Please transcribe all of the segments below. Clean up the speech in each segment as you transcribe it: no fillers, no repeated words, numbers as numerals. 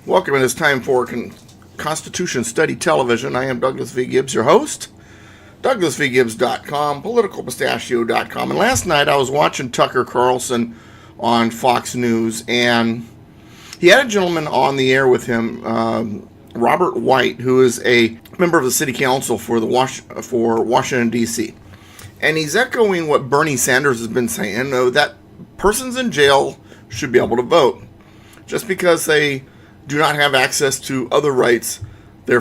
Welcome. It is time for Constitution Study Television. I am Douglas V. Gibbs, your host. DouglasVGibbs.com, PoliticalPistachio.com. And last night I was watching Tucker Carlson on Fox News, and he had a gentleman on the air with him, Robert White, who is a member of the City Council for Washington, D.C. And he's echoing what Bernie Sanders has been saying, that persons in jail should be able to vote. Just because they do not have access to other rights, their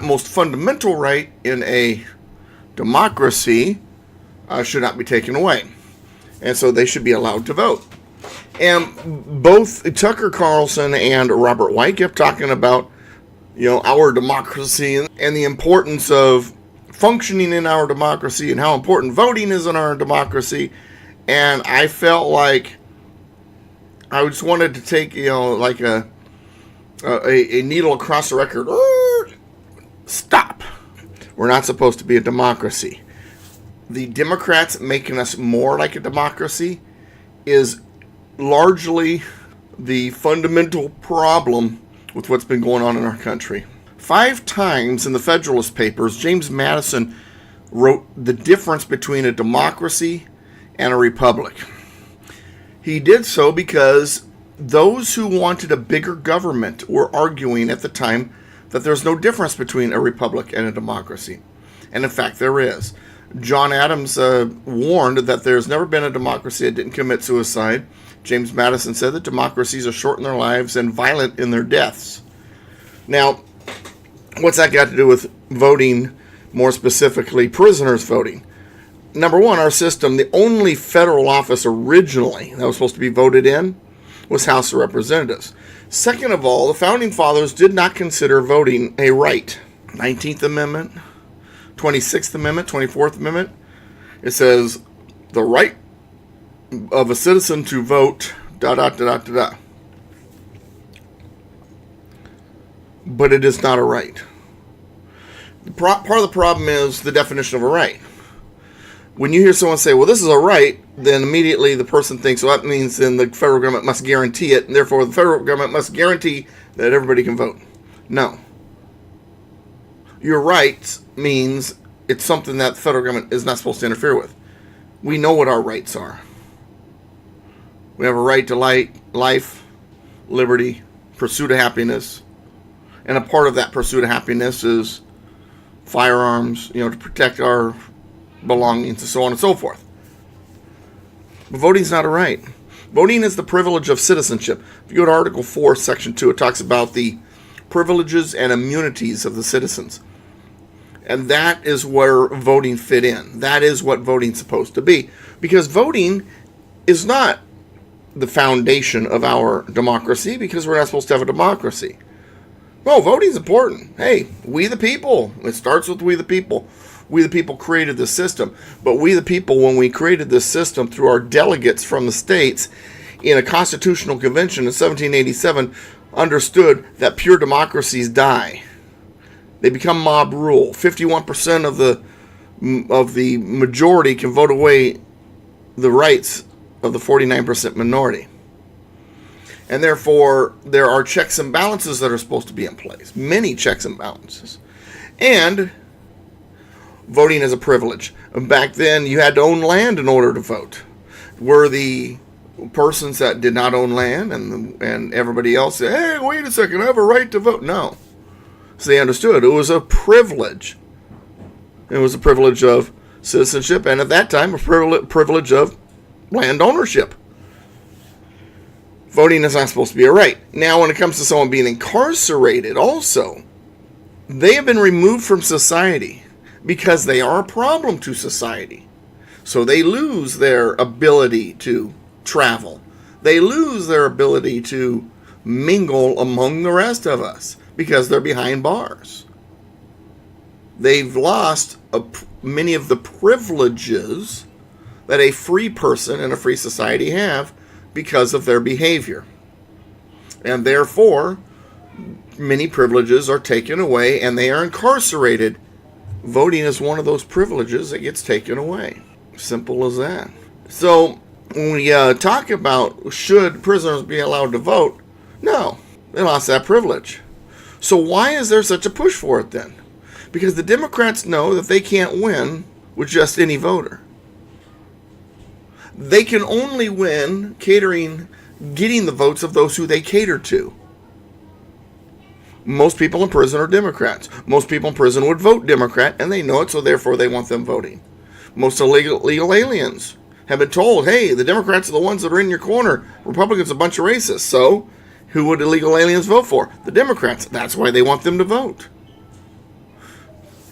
most fundamental right in a democracy should not be taken away. And so they should be allowed to vote. And both Tucker Carlson and Robert White kept talking about, our democracy and the importance of functioning in our democracy and how important voting is in our democracy. And I felt like I just wanted to take, like a needle across the record. Stop. We're not supposed to be a democracy. The Democrats making us more like a democracy is largely the fundamental problem with what's been going on in our country. 5 times in the Federalist Papers, James Madison wrote the difference between a democracy and a republic. He did so because those who wanted a bigger government were arguing at the time that there's no difference between a republic and a democracy. And in fact, there is. John Adams warned that there's never been a democracy that didn't commit suicide. James Madison said that democracies are short in their lives and violent in their deaths. Now, what's that got to do with voting, more specifically prisoners voting? Number one, our system, the only federal office originally that was supposed to be voted in was House of Representatives. Second of all, the Founding Fathers did not consider voting a right. 19th Amendment, 26th Amendment, 24th Amendment, it says the right of a citizen to vote, But it is not a right. Part of the problem is the definition of a right. When you hear someone say, well, this is a right, then immediately the person thinks, well, that means then the federal government must guarantee it, and therefore the federal government must guarantee that everybody can vote. No. Your right means it's something that the federal government is not supposed to interfere with. We know what our rights are. We have a right to life, liberty, pursuit of happiness, and a part of that pursuit of happiness is firearms, to protect our belongings and so on and so forth. But voting is not a right. Voting is the privilege of citizenship. If you go to Article 4, Section 2, it talks about the privileges and immunities of the citizens. And that is where voting fit in. That is what voting is supposed to be. Because voting is not the foundation of our democracy, because we're not supposed to have a democracy. No, voting is important. Hey, we the people. It starts with we the people. We the people created this system. But we the people, when we created this system through our delegates from the states in a constitutional convention in 1787, understood that pure democracies die. They become mob rule. 51% of the majority can vote away the rights of the 49% minority. And therefore, there are checks and balances that are supposed to be in place. Many checks and balances. And voting is a privilege. Back then, you had to own land in order to vote. Were the persons that did not own land and everybody else said, hey, wait a second, I have a right to vote? No. So they understood. It was a privilege. It was a privilege of citizenship, and at that time, a privilege of land ownership. Voting is not supposed to be a right. Now, when it comes to someone being incarcerated also, they have been removed from society because they are a problem to society. So they lose their ability to travel. They lose their ability to mingle among the rest of us because they're behind bars. They've lost many of the privileges that a free person in a free society have because of their behavior. And therefore, many privileges are taken away and they are incarcerated. Voting is one of those privileges that gets taken away. Simple as that. So, when we talk about should prisoners be allowed to vote, no. They lost that privilege. So why is there such a push for it then? Because the Democrats know that they can't win with just any voter. They can only win getting the votes of those who they cater to. Most people in prison are Democrats. Most people in prison would vote Democrat, and they know it, so therefore they want them voting. Most illegal aliens have been told, hey, the Democrats are the ones that are in your corner. Republicans are a bunch of racists. So who would illegal aliens vote for? The Democrats. That's why they want them to vote.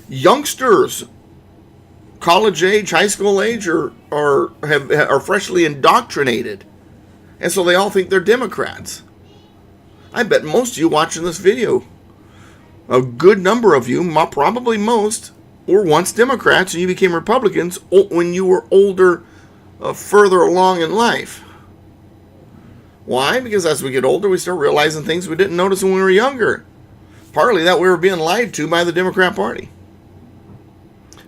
Youngsters, college age, high school age, are freshly indoctrinated. And so they all think they're Democrats. I bet most of you watching this video, a good number of you, probably most, were once Democrats and you became Republicans when you were older, further along in life. Why? Because as we get older, we start realizing things we didn't notice when we were younger. Partly that we were being lied to by the Democrat Party.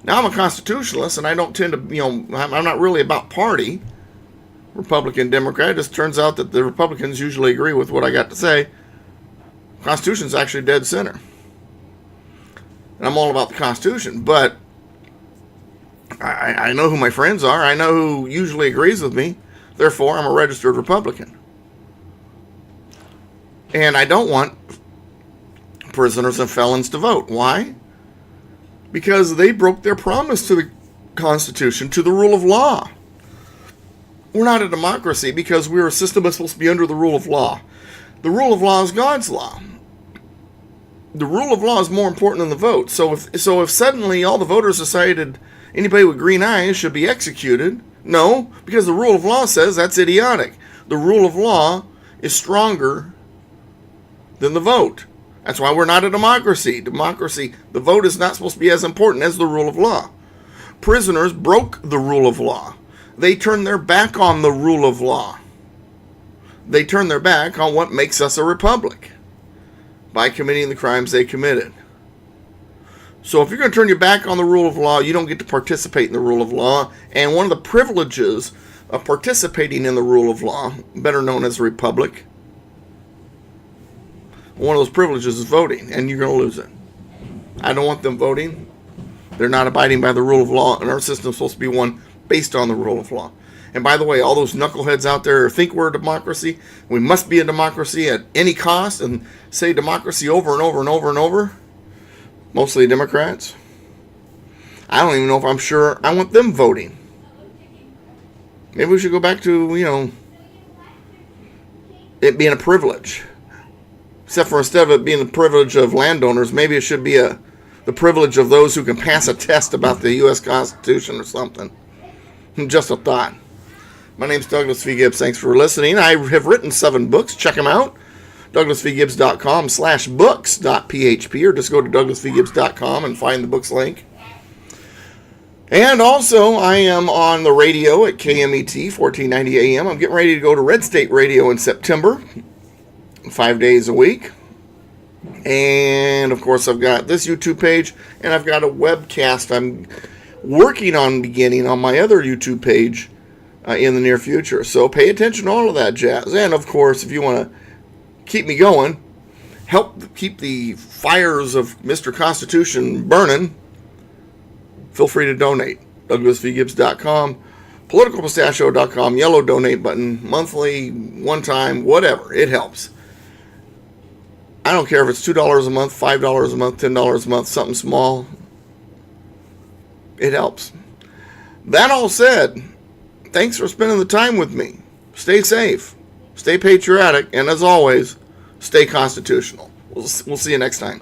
Now I'm a constitutionalist, and I don't tend to, I'm not really about party, Republican, Democrat. It just turns out that the Republicans usually agree with what I got to say. Constitution's actually dead center. And I'm all about the Constitution, but I know who my friends are. I know who usually agrees with me. Therefore, I'm a registered Republican. And I don't want prisoners and felons to vote. Why? Because they broke their promise to the Constitution, to the rule of law. We're not a democracy because we're a system that's supposed to be under the rule of law. The rule of law is God's law. The rule of law is more important than the vote. So if suddenly all the voters decided anybody with green eyes should be executed, no, because the rule of law says that's idiotic. The rule of law is stronger than the vote. That's why we're not a democracy. The vote is not supposed to be as important as the rule of law. Prisoners broke the rule of law. They turned their back on the rule of law. They turned their back on what makes us a republic by committing the crimes they committed. So if you're going to turn your back on the rule of law, you don't get to participate in the rule of law. And one of the privileges of participating in the rule of law, better known as a republic, one of those privileges is voting, and you're going to lose it. I don't want them voting. They're not abiding by the rule of law, and our system's supposed to be one based on the rule of law. And by the way, all those knuckleheads out there think we're a democracy, we must be a democracy at any cost, and say democracy over and over and over and over, mostly Democrats. I don't even know if I'm sure I want them voting. Maybe we should go back to, it being a privilege. Except for instead of it being the privilege of landowners, maybe it should be the privilege of those who can pass a test about the U.S. Constitution or something. Just a thought. My name's Douglas V. Gibbs. Thanks for listening. I have written 7 books. Check them out. DouglasVGibbs.com/books.php, or just go to DouglasVGibbs.com and find the books link. And also, I am on the radio at KMET 1490 AM. I'm getting ready to go to Red State Radio in September, 5 days a week. And of course, I've got this YouTube page, and I've got a webcast I'm working on beginning on my other YouTube page in the near future. So pay attention to all of that jazz. And of course, if you want to keep me going, help keep the fires of Mr. Constitution burning, feel free to donate. DouglasVGibbs.com, politicalpistachio.com, yellow donate button, monthly, one time, whatever. It helps. I don't care if it's $2 a month, $5 a month, $10 a month, something small. It helps. That all said, thanks for spending the time with me. Stay safe, stay patriotic, and as always, stay constitutional. We'll see you next time.